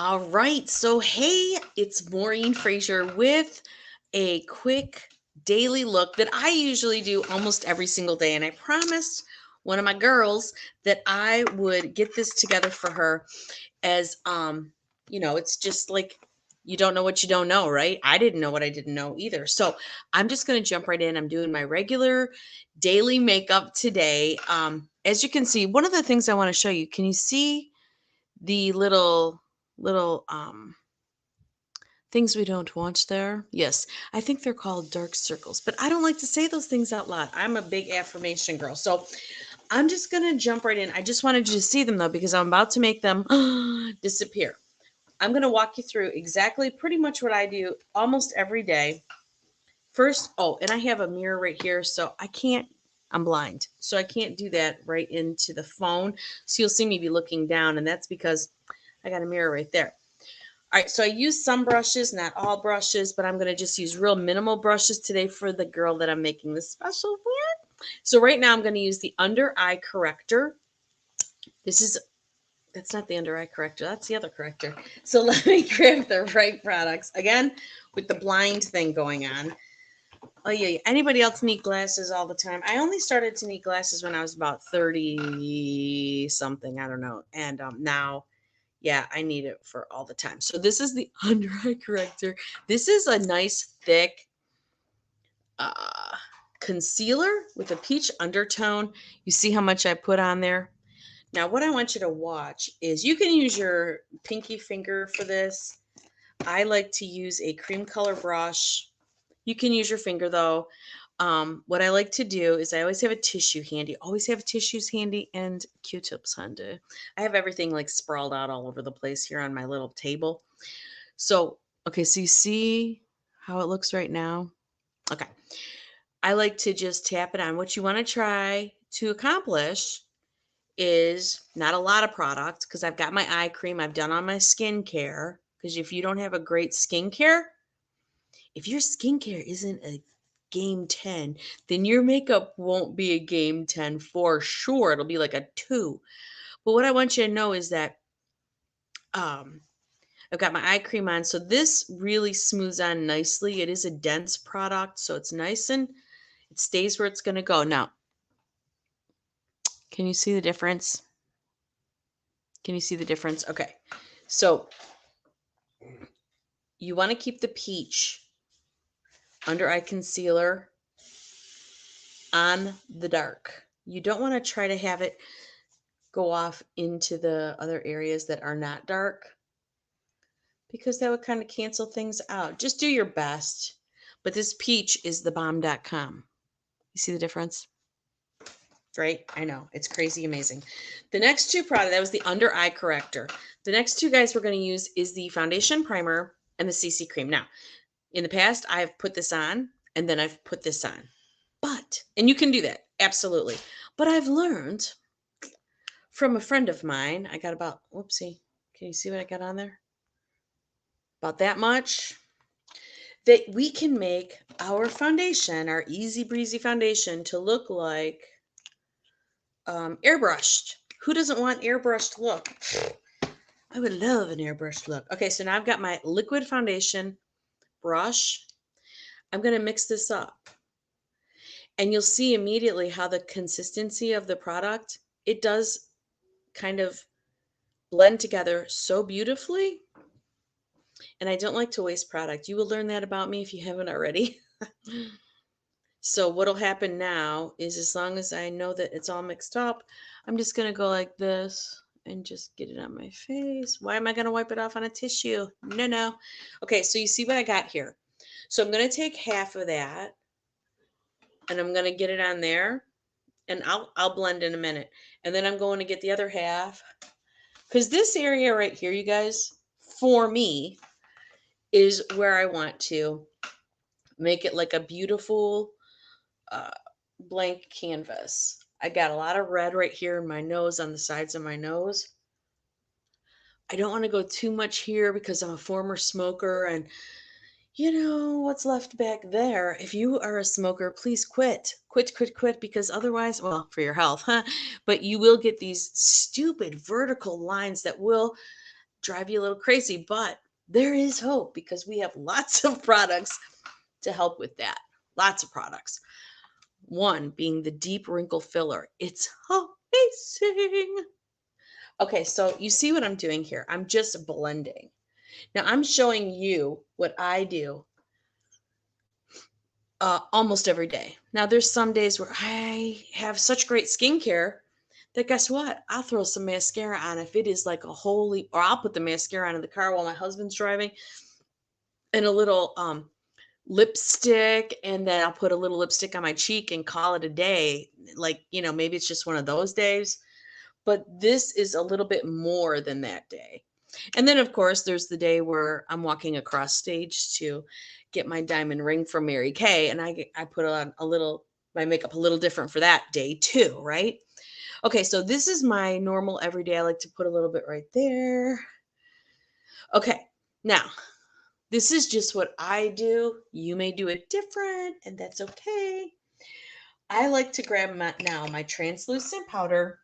All right. So, hey, it's Maureen Frazier with a quick daily look that I usually do almost every single day. And I promised one of my girls that I would get this together for her as, it's just like you don't know what you don't know, right? I didn't know what I didn't know either. So, I'm just going to jump right in. I'm doing my regular daily makeup today. As you can see, one of the things I want to show you, can you see the little things we don't want there? Yes, I think they're called dark circles, but I don't like to say those things out loud. I'm a big affirmation girl. So I'm just going to jump right in. I just wanted you to see them though, because I'm about to make them disappear. I'm going to walk you through exactly pretty much what I do almost every day. First, oh, and I have a mirror right here, so I'm blind, so I can't do that right into the phone. So you'll see me be looking down, and that's because I got a mirror right there. All right, so I use some brushes, not all brushes, but I'm going to just use real minimal brushes today for the girl that I'm making this special for. So right now I'm going to use the under eye corrector. That's not the under eye corrector, that's the other corrector. So let me grab the right products. Again, with the blind thing going on. Oh yeah, anybody else need glasses all the time? I only started to need glasses when I was about 30 something, I don't know. And now, yeah, I need it for all the time. So this is the under eye corrector. This is a nice thick uh, concealer with a peach undertone. You see how much I put on there? Now, what I want you to watch is you can use your pinky finger for this. I like to use a cream color brush. You can use your finger though. What I like to do is I always have a tissue handy. Always have tissues handy and Q-tips handy. I have everything like sprawled out all over the place here on my little table. So, okay, so you see how it looks right now? Okay. I like to just tap it on. What you want to try to accomplish is not a lot of product because I've got my eye cream. I've done on my skincare because if you don't have a great skincare, if your skincare isn't a game 10, then your makeup won't be a game 10 for sure. It'll be like a 2. But what I want you to know is that um, I've got my eye cream on. So this really smooths on nicely. It is a dense product, so it's nice and it stays where it's going to go. Now, can you see the difference? Can you see the difference? Okay. So you want to keep the peach under eye concealer on the dark. You don't want to try to have it go off into the other areas that are not dark because that would kind of cancel things out. Just do your best. But this peach is the bomb.com. You see the difference? Right? I know. It's crazy amazing. The next two products, that was the under eye corrector. The next two guys we're going to use is the foundation primer and the CC cream. Now, in the past, I've put this on and then I've put this on. And you can do that, absolutely. But I've learned from a friend of mine, I got about, whoopsie, can you see what I got on there? About that much. That we can make our foundation, our easy breezy foundation, to look like airbrushed. Who doesn't want airbrushed look? I would love an airbrushed look. Okay, so now I've got my liquid foundation brush. I'm going to mix this up. And you'll see immediately how the consistency of the product, it does kind of blend together so beautifully. And I don't like to waste product. You will learn that about me if you haven't already. So what'll happen now is as long as I know that it's all mixed up, I'm just going to go like this and just get it on my face. Why am I going to wipe it off on a tissue? No. Okay, so you see what I got here. So I'm going to take half of that and I'm going to get it on there and I'll blend in a minute. And then I'm going to get the other half because this area right here, you guys, for me, is where I want to make it like a beautiful blank canvas. I got a lot of red right here in my nose, on the sides of my nose. I don't want to go too much here because I'm a former smoker and you know what's left back there. If you are a smoker, please quit. Quit because otherwise, well, for your health, huh? But you will get these stupid vertical lines that will drive you a little crazy, but there is hope because we have lots of products to help with that. Lots of products. One being the deep wrinkle filler. It's amazing. Okay, so you see what I'm doing here. I'm just blending. Now I'm showing you what I do almost every day. Now there's some days where I have such great skincare that guess what? I'll throw some mascara on if it is like a holy, or I'll put the mascara on in the car while my husband's driving and a little lipstick, and then I'll put a little lipstick on my cheek and call it a day. Like, maybe it's just one of those days, but this is a little bit more than that day. And then, of course, there's the day where I'm walking across stage to get my diamond ring from Mary Kay, and I put on my makeup a little different for that day too, right? Okay, so this is my normal everyday. I like to put a little bit right there. Okay, now this is just what I do. You may do it different, and that's okay. I like to grab my translucent powder.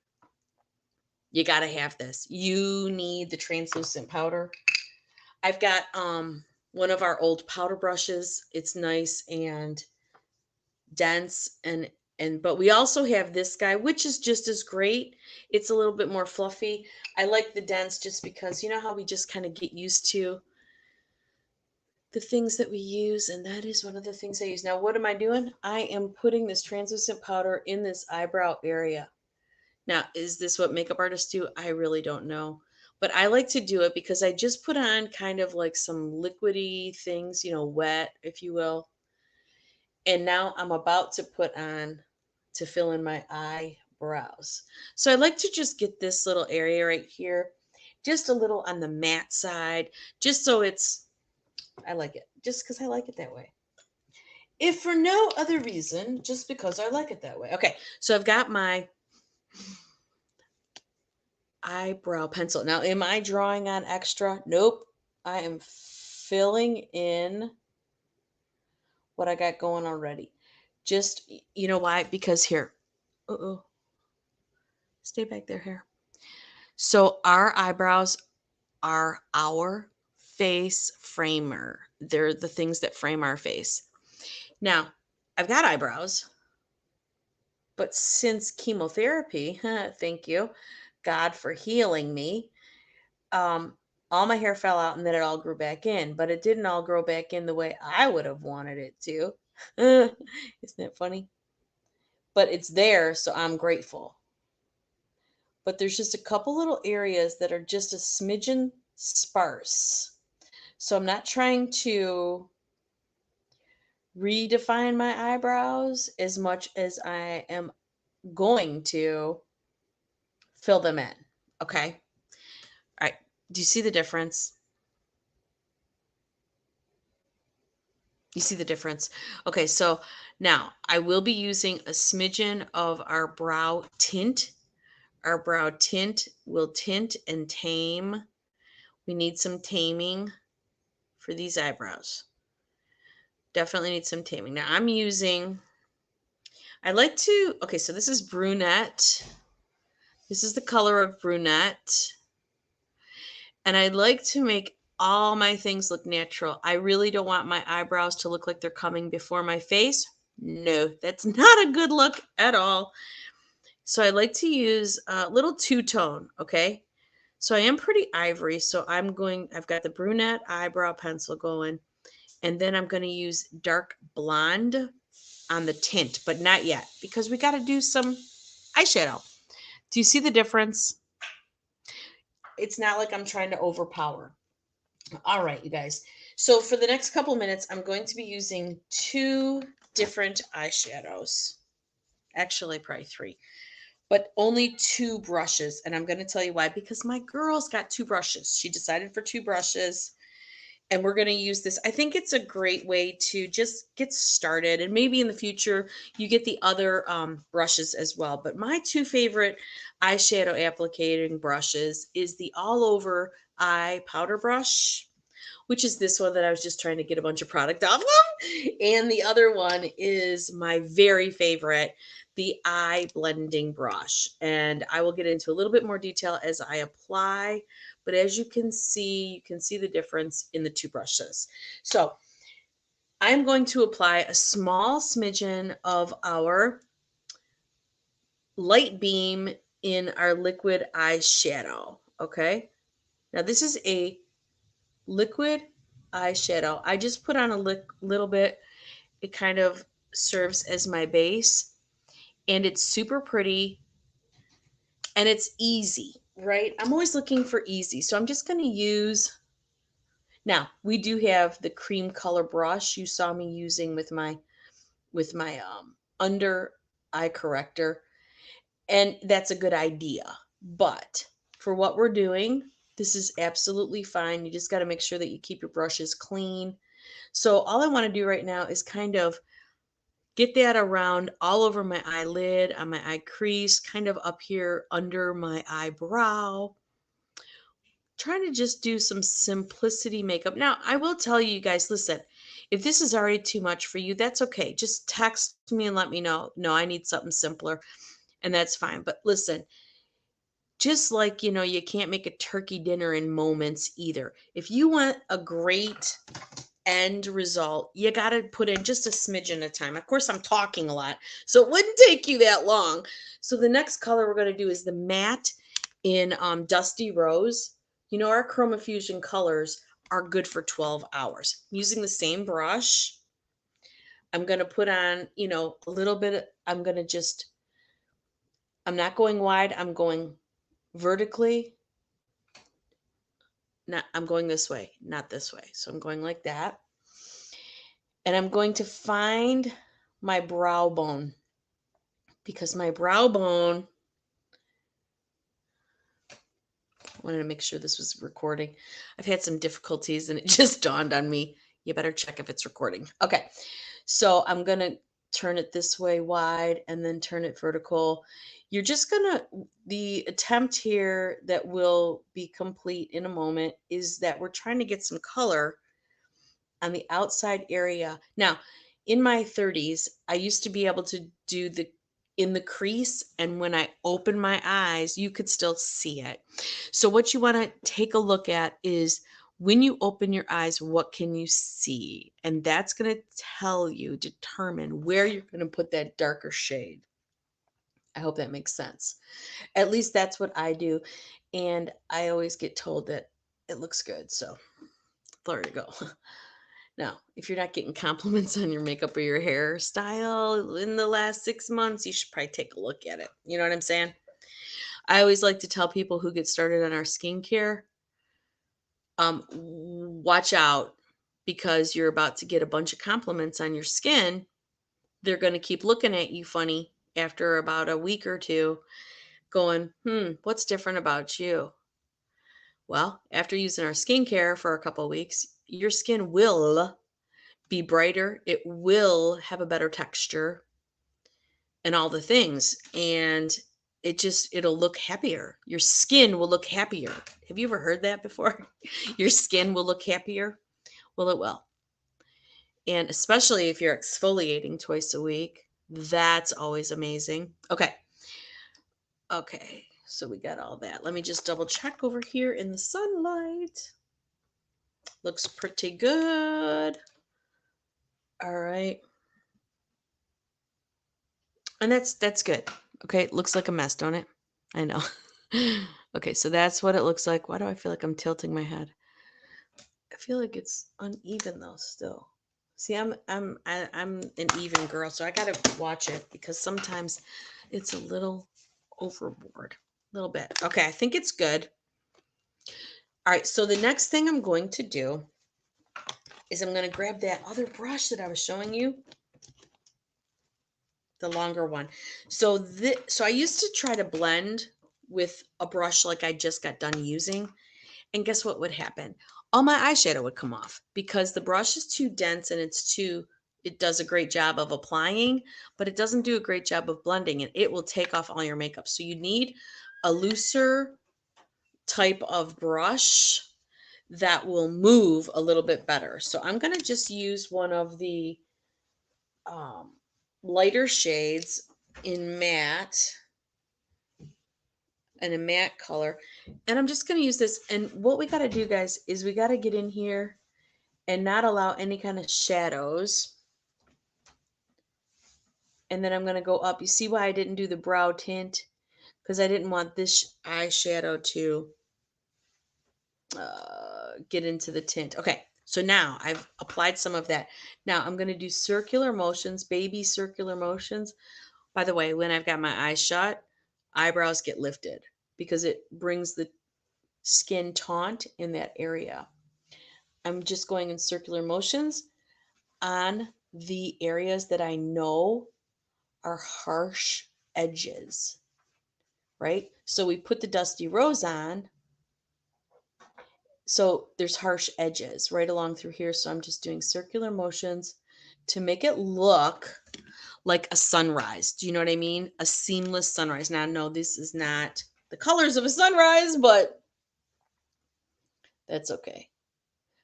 You got to have this. You need the translucent powder. I've got one of our old powder brushes. It's nice and dense but we also have this guy, which is just as great. It's a little bit more fluffy. I like the dense just because you know how we just kind of get used to the things that we use, and that is one of the things I use. Now, what am I doing? I am putting this translucent powder in this eyebrow area. Now, is this what makeup artists do? I really don't know. But I like to do it because I just put on kind of like some liquidy things, wet, if you will. And now I'm about to put on to fill in my eyebrows. So I like to just get this little area right here, just a little on the matte side, just so I like it, just because I like it that way. If for no other reason, just because I like it that way. Okay, so I've got my eyebrow pencil. Now, am I drawing on extra? Nope. I am filling in what I got going already. Just, you know why? Because here, stay back there here. So our eyebrows are our face framer. They're the things that frame our face. Now, I've got eyebrows, but since chemotherapy, thank you, God, for healing me, all my hair fell out and then it all grew back in, but it didn't all grow back in the way I would have wanted it to. Isn't that funny? But it's there, so I'm grateful. But there's just a couple little areas that are just a smidgen sparse. So I'm not trying to redefine my eyebrows as much as I am going to fill them in. Okay. All right. Do you see the difference? You see the difference? Okay. So now I will be using a smidgen of our brow tint. Our brow tint will tint and tame. We need some taming for these eyebrows. Definitely need some taming. Now okay, so this is brunette. This is the color of brunette. And I like to make all my things look natural. I really don't want my eyebrows to look like they're coming before my face. No, that's not a good look at all. So I like to use a little two-tone, okay? So I am pretty ivory, so I've got the brunette eyebrow pencil going, and then I'm going to use dark blonde on the tint, but not yet, because we got to do some eyeshadow. Do you see the difference? It's not like I'm trying to overpower. All right, you guys. So for the next couple minutes, I'm going to be using 2 different eyeshadows. Actually, probably 3, but only 2 brushes. And I'm going to tell you why, because my girl's got 2 brushes. She decided for 2 brushes, and we're going to use this. I think it's a great way to just get started, and maybe in the future you get the other brushes as well. But my 2 favorite eyeshadow applicating brushes is the all over eye powder brush. which is this one that I was just trying to get a bunch of product off of. And the other one is my very favorite, the eye blending brush. And I will get into a little bit more detail as I apply, but as you can see the difference in the two brushes. So I'm going to apply a small smidgen of our light beam in our liquid eyeshadow. Okay. Now this is a liquid eyeshadow. I just put on a little bit. It kind of serves as my base, and it's super pretty and it's easy, right? I'm always looking for easy. So I'm just going to use, now we do have the cream color brush you saw me using with my under eye corrector, and that's a good idea. But for what we're doing, this is absolutely fine. You just got to make sure that you keep your brushes clean. So all I want to do right now is kind of get that around all over my eyelid, on my eye crease, kind of up here under my eyebrow. Trying to just do some simplicity makeup. Now, I will tell you guys, listen, if this is already too much for you, that's okay. Just text me and let me know. No, I need something simpler, and that's fine. But listen, just like, you can't make a turkey dinner in moments either. If you want a great end result, you got to put in just a smidgen of time. Of course, I'm talking a lot, so it wouldn't take you that long. So the next color we're going to do is the matte in Dusty Rose. Our Chroma Fusion colors are good for 12 hours. Using the same brush, I'm going to put on, a little bit. I'm not going wide. I'm going vertically. I'm going this way, not this way. So I'm going like that. And I'm going to find my brow bone, because my brow bone, I wanted to make sure this was recording. I've had some difficulties and it just dawned on me, you better check if it's recording. Okay, so I'm going to turn it this way wide and then turn it vertical. You're just the attempt here that will be complete in a moment is that we're trying to get some color on the outside area. Now, in my 30s, I used to be able to do in the crease, and when I open my eyes, you could still see it. So what you want to take a look at is when you open your eyes, what can you see? And that's going to determine where you're going to put that darker shade. I hope that makes sense. At least that's what I do. And I always get told that it looks good. So there you go. Now, if you're not getting compliments on your makeup or your hairstyle in the last 6 months, you should probably take a look at it. You know what I'm saying? I always like to tell people who get started on our skincare, watch out, because you're about to get a bunch of compliments on your skin. They're going to keep looking at you funny after about a week or two, going, what's different about you? Well, after using our skincare for a couple of weeks, your skin will be brighter. It will have a better texture and all the things. And it'll look happier. Your skin will look happier. Have you ever heard that before? Your skin will look happier? Well, it will. And especially if you're exfoliating twice a week, that's always amazing. Okay. So we got all that. Let me just double check over here in the sunlight. Looks pretty good. All right. And that's good. Okay, it looks like a mess, don't it? I know. Okay, so that's what it looks like. Why do I feel like I'm tilting my head? I feel like it's uneven though still. See, I'm an even girl, so I gotta watch it because sometimes it's a little overboard. A little bit. Okay, I think it's good. All right, so the next thing I'm going to do is I'm going to grab that other brush that I was showing you, the longer one. So I used to try to blend with a brush like I just got done using, and guess what would happen? All my eyeshadow would come off because the brush is too dense and it does a great job of applying, but it doesn't do a great job of blending, and it will take off all your makeup. So you need a looser type of brush that will move a little bit better. So I'm going to just use one of the lighter shades in matte and a matte color. And I'm just going to use this. And what we got to do, guys, is we got to get in here and not allow any kind of shadows. And then I'm going to go up. You see why I didn't do the brow tint? Because I didn't want this eyeshadow to get into the tint. Okay, so now I've applied some of that. Now I'm going to do circular motions, baby circular motions. By the way, when I've got my eyes shut, eyebrows get lifted because it brings the skin taut in that area. I'm just going in circular motions on the areas that I know are harsh edges, right? So we put the Dusty Rose on. So there's harsh edges right along through here. So I'm just doing circular motions to make it look like a sunrise. Do you know what I mean? A seamless sunrise. Now, no, this is not the colors of a sunrise, but that's okay.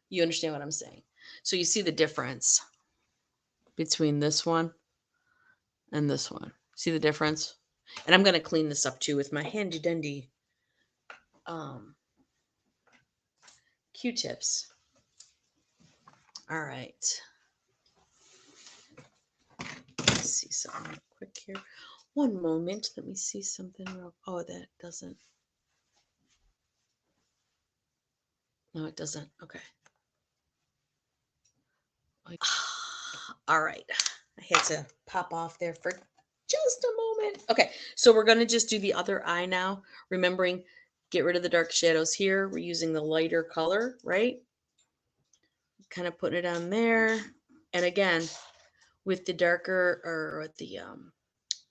You understand what I'm saying? So you see the difference between this one and this one. See the difference? And I'm going to clean this up too with my handy dandy Q-tips. All right. Let's see something real quick here. One moment. Let me see something real. Oh, that doesn't. No, it doesn't. Okay. All right. I had to pop off there for just a moment. Okay. So we're going to just do the other eye now. Remembering, get rid of the dark shadows here. We're using the lighter color, right? Kind of putting it on there. And again, with the darker or with the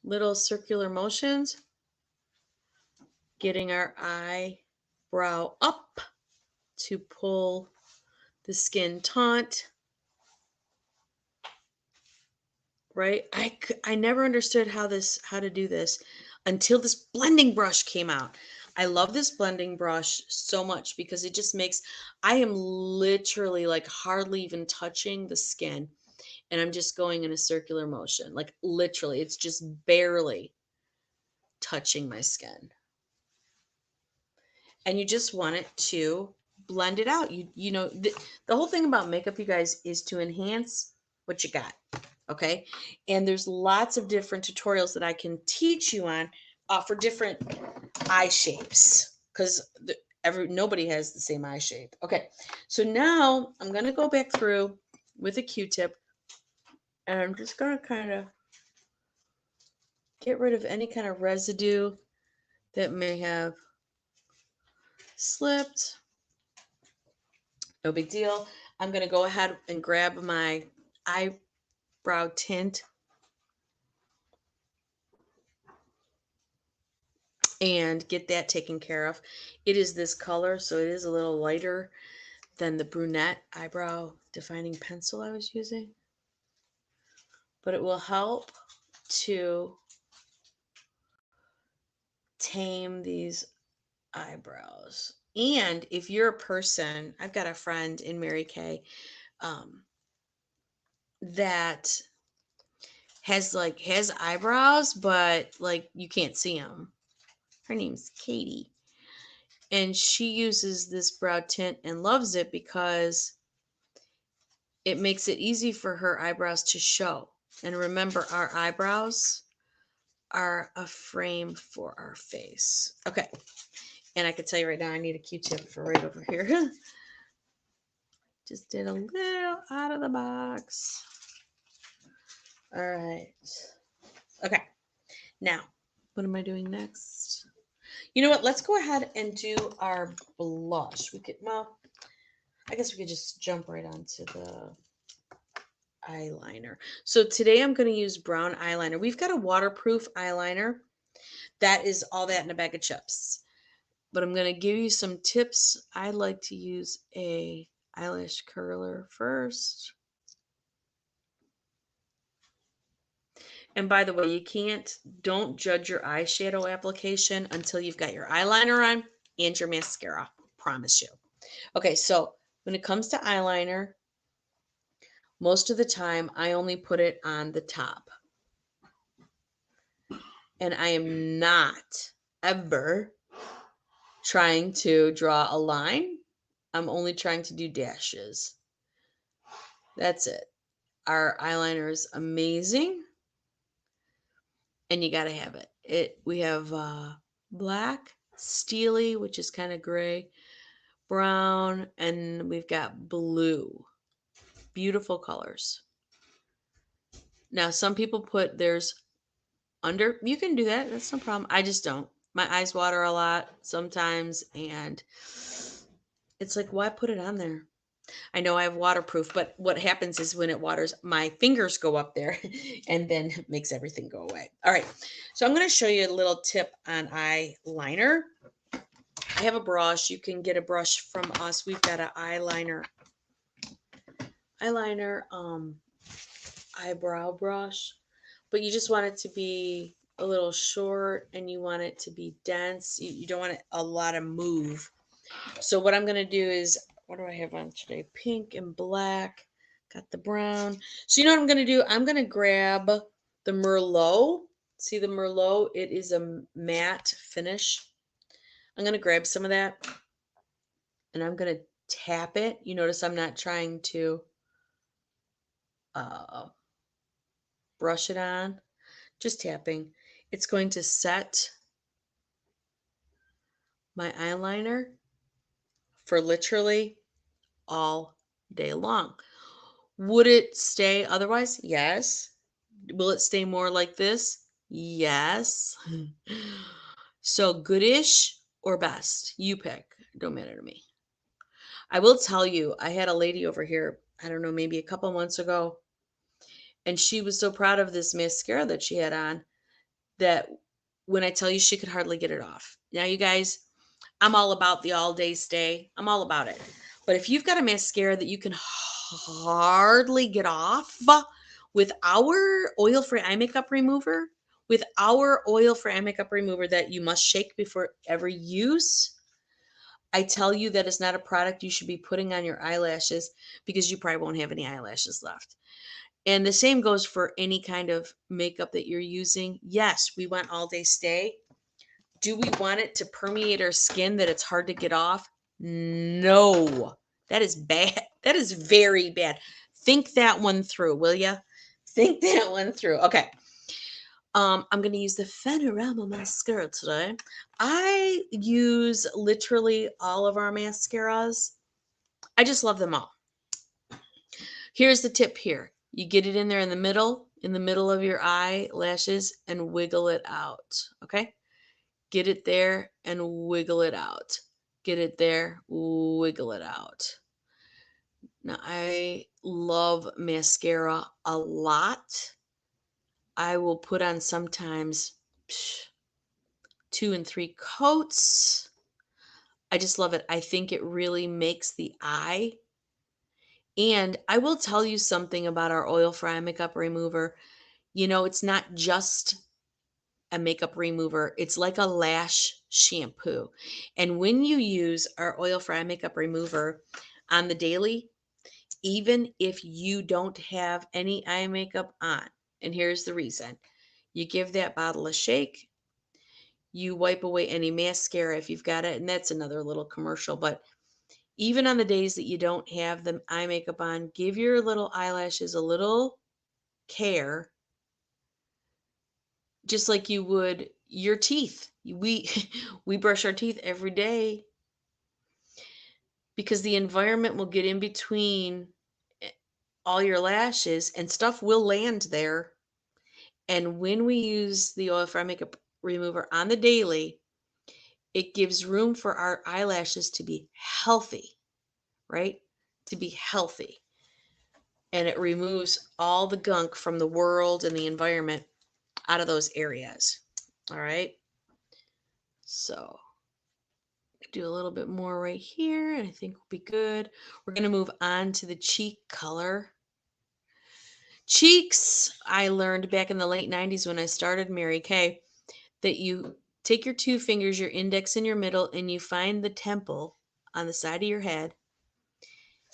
little circular motions, getting our eyebrow up to pull the skin taut, right? I never understood how to do this until this blending brush came out. I love this blending brush so much because it just makes, I am literally like hardly even touching the skin, and I'm just going in a circular motion. Like literally, it's just barely touching my skin. And you just want it to blend it out. You know, the whole thing about makeup, you guys, is to enhance what you got. Okay. And there's lots of different tutorials that I can teach you on for different eye shapes, because nobody has the same eye shape. Okay. So now I'm going to go back through with a Q-tip, and I'm just going to kind of get rid of any kind of residue that may have slipped. No big deal. I'm going to go ahead and grab my eyebrow tint and get that taken care of. It is this color, so it is a little lighter than the brunette eyebrow defining pencil I was using. But it will help to tame these eyebrows. And if you're a person, I've got a friend in Mary Kay that has eyebrows, but like you can't see them. Her name's Katie. And she uses this brow tint and loves it because it makes it easy for her eyebrows to show. And remember, our eyebrows are a frame for our face. Okay. And I can tell you right now, I need a Q-tip for right over here. Just did a little out of the box. All right. Okay. Now, what am I doing next? You know what? Let's go ahead and do our blush. Well, I guess we could just jump right onto the eyeliner. So today I'm going to use brown eyeliner. We've got a waterproof eyeliner. That is all that in a bag of chips. But I'm going to give you some tips. I like to use a eyelash curler first. And by the way, don't judge your eyeshadow application until you've got your eyeliner on and your mascara. Promise you. Okay, so when it comes to eyeliner, most of the time I only put it on the top. And I am not ever trying to draw a line. I'm only trying to do dashes. That's it. Our eyeliner is amazing, and you got to have it. We have black, steely, which is kind of gray, brown, and we've got blue. Beautiful colors. Now, some people put theirs under. You can do that. That's no problem. I just don't. My eyes water a lot sometimes, and it's like, why put it on there? I know I have waterproof, but what happens is when it waters, my fingers go up there and then it makes everything go away. All right. So I'm going to show you a little tip on eyeliner. I have a brush. You can get a brush from us. We've got an eyeliner eyebrow brush, but you just want it to be a little short and you want it to be dense. You don't want it a lot of move. So what I'm going to do is, what do I have on today? Pink and black. Got the brown. So you know what I'm going to do? I'm going to grab the Merlot. See the Merlot? It is a matte finish. I'm going to grab some of that and I'm going to tap it. You notice I'm not trying to brush it on. Just tapping. It's going to set my eyeliner for literally all day long. Would it stay otherwise? Yes. Will it stay more like this? Yes. So goodish or best, you pick. Don't matter to me. I will tell you, I had a lady over here, I don't know, maybe a couple months ago, and she was so proud of this mascara that she had on that when I tell you she could hardly get it off. Now, you guys, I'm all about the all day stay. I'm all about it. But if you've got a mascara that you can hardly get off with our oil-free eye makeup remover, that you must shake before every use, I tell you that is not a product you should be putting on your eyelashes because you probably won't have any eyelashes left. And the same goes for any kind of makeup that you're using. Yes, we want all day stay. Do we want it to permeate our skin that it's hard to get off? No. That is bad. That is very bad. Think that one through, will you? Think that one through. Okay. I'm going to use the Fenorama mascara today. I use literally all of our mascaras. I just love them all. Here's the tip here. You get it in there in the middle of your eyelashes and wiggle it out. Okay? Get it there and wiggle it out. Get it there, wiggle it out. Now, I love mascara a lot. I will put on sometimes 2 and 3 coats. I just love it. I think it really makes the eye. And I will tell you something about our oil-free eye makeup remover. You know, it's not just a makeup remover. It's like a lash shampoo. And when you use our oil-free eye makeup remover on the daily, even if you don't have any eye makeup on, and here's the reason. You give that bottle a shake, you wipe away any mascara if you've got it, and that's another little commercial, but even on the days that you don't have the eye makeup on, give your little eyelashes a little care, just like you would your teeth. We we brush our teeth every day because the environment will get in between all your lashes and stuff will land there. And when we use the oil-free makeup remover on the daily, it gives room for our eyelashes to be healthy, right? To be healthy. And it removes all the gunk from the world and the environment out of those areas. All right. So do a little bit more right here, and I think we'll be good. We're going to move on to the cheek color. Cheeks, I learned back in the late 90s when I started Mary Kay that you take your 2 fingers, your index and your middle, and you find the temple on the side of your head,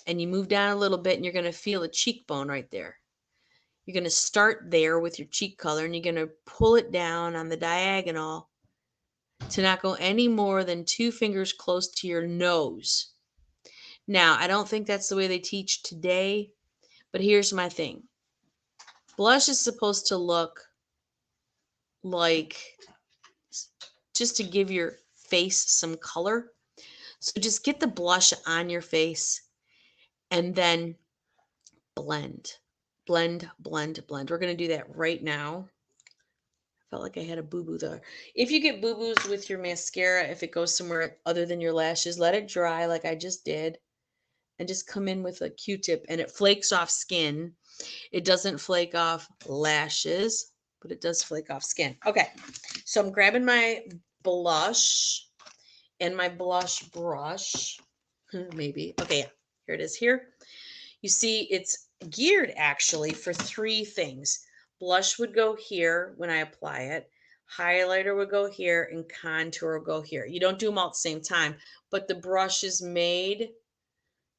and you move down a little bit, and you're going to feel a cheekbone right there. You're going to start there with your cheek color, and you're going to pull it down on the diagonal to not go any more than 2 fingers close to your nose. Now, I don't think that's the way they teach today, but here's my thing. Blush is supposed to look like just to give your face some color. So just get the blush on your face and then blend. Blend, blend, blend. We're going to do that right now. I felt like I had a boo-boo there. If you get boo-boos with your mascara, if it goes somewhere other than your lashes, let it dry like I just did. And just come in with a Q-tip, and it flakes off skin. It doesn't flake off lashes, but it does flake off skin. Okay, so I'm grabbing my blush and my blush brush. Maybe. Okay, yeah, here it is here. You see, it's geared actually for 3 things. Blush would go here when I apply it. Highlighter would go here, and contour will go here. You don't do them all at the same time, but the brush is made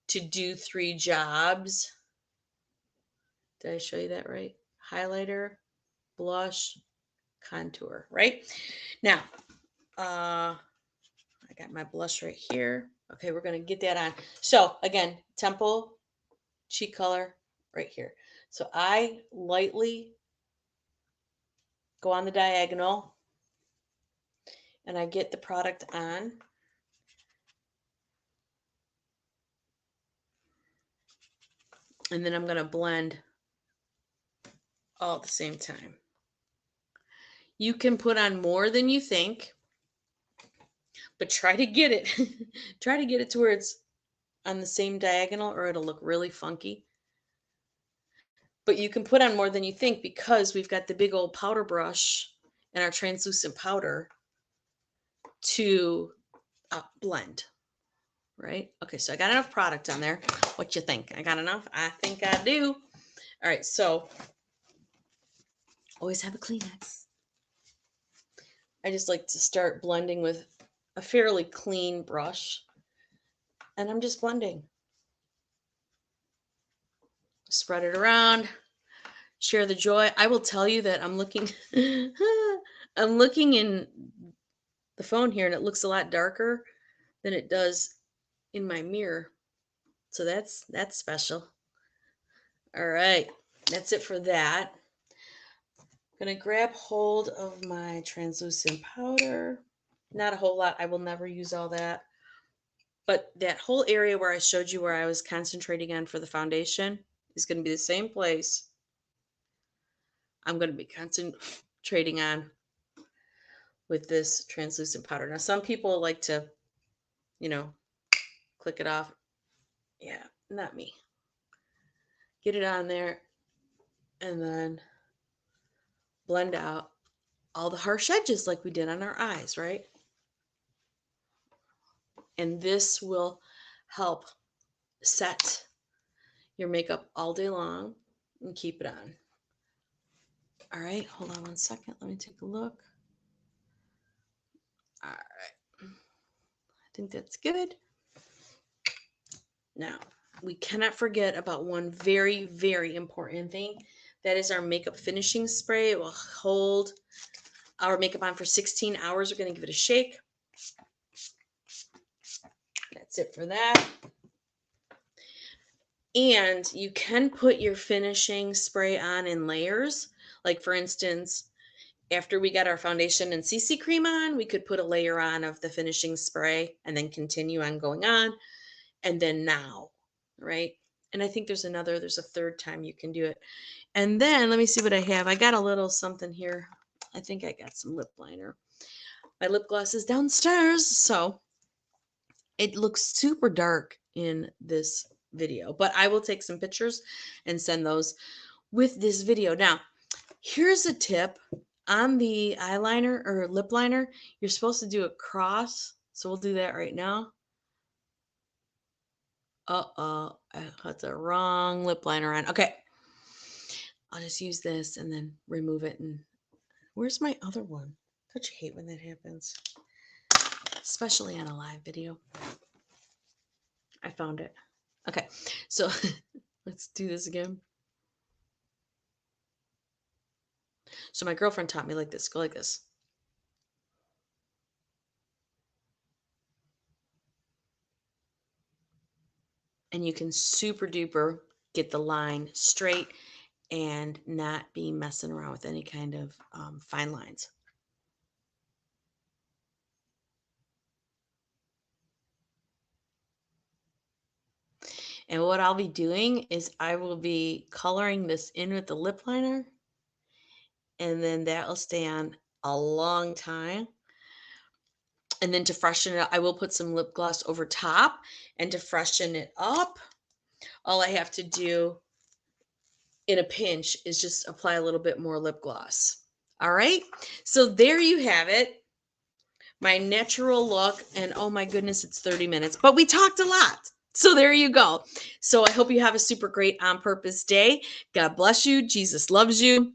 to do 3 jobs. Did I show you that right? Highlighter, blush, contour, right? Now, I got my blush right here. Okay, we're going to get that on. So again, temple, cheek color right here. So I lightly go on the diagonal and I get the product on. And then I'm going to blend all at the same time. You can put on more than you think, but try to get it. Try to get it to where it's on the same diagonal or it'll look really funky. But you can put on more than you think because we've got the big old powder brush and our translucent powder to blend, right? Okay, so I got enough product on there. What you think? I got enough? I think I do. All right, so always have a Kleenex. I just like to start blending with a fairly clean brush. And I'm just blending. Spread it around. Share the joy. I will tell you that I'm looking I'm looking in the phone here and it looks a lot darker than it does in my mirror. So that's special. All right. That's it for that. I'm going to grab hold of my translucent powder. Not a whole lot. I will never use all that. But that whole area where I showed you where I was concentrating on for the foundation is going to be the same place I'm going to be concentrating on with this translucent powder. Now, some people like to, click it off. Yeah, not me. Get it on there and then blend out all the harsh edges like we did on our eyes, right? And this will help set your makeup all day long and keep it on. All right, hold on 1 second. Let me take a look. All right. I think that's good. Now, we cannot forget about one very, very important thing. That is our makeup finishing spray. It will hold our makeup on for 16 hours. We're going to give it a shake. That's it for that. And you can put your finishing spray on in layers. Like, for instance, after we got our foundation and CC cream on, we could put a layer on of the finishing spray and then continue on going on. And then now, right? And I think there's a third time you can do it. And then let me see what I have. I got a little something here. I think I got some lip liner. My lip gloss is downstairs. So it looks super dark in this video, but I will take some pictures and send those with this video. Now, here's a tip on the eyeliner or lip liner. You're supposed to do a cross. So we'll do that right now. Uh-oh, I put the wrong lip liner on. Okay. I'll just use this and then remove it. And where's my other one? Don't you hate when that happens? Especially on a live video. I found it. Okay, so let's do this again. So my girlfriend taught me like this. Go like this. And you can super duper get the line straight and not be messing around with any kind of fine lines. And what I'll be doing is I will be coloring this in with the lip liner, and then that'll stay on a long time. And then to freshen it up, I will put some lip gloss over top. And to freshen it up, all I have to do in a pinch is just apply a little bit more lip gloss. All right. So there you have it. My natural look. And oh my goodness, it's 30 minutes, but we talked a lot. So there you go. So I hope you have a super great on purpose day. God bless you. Jesus loves you.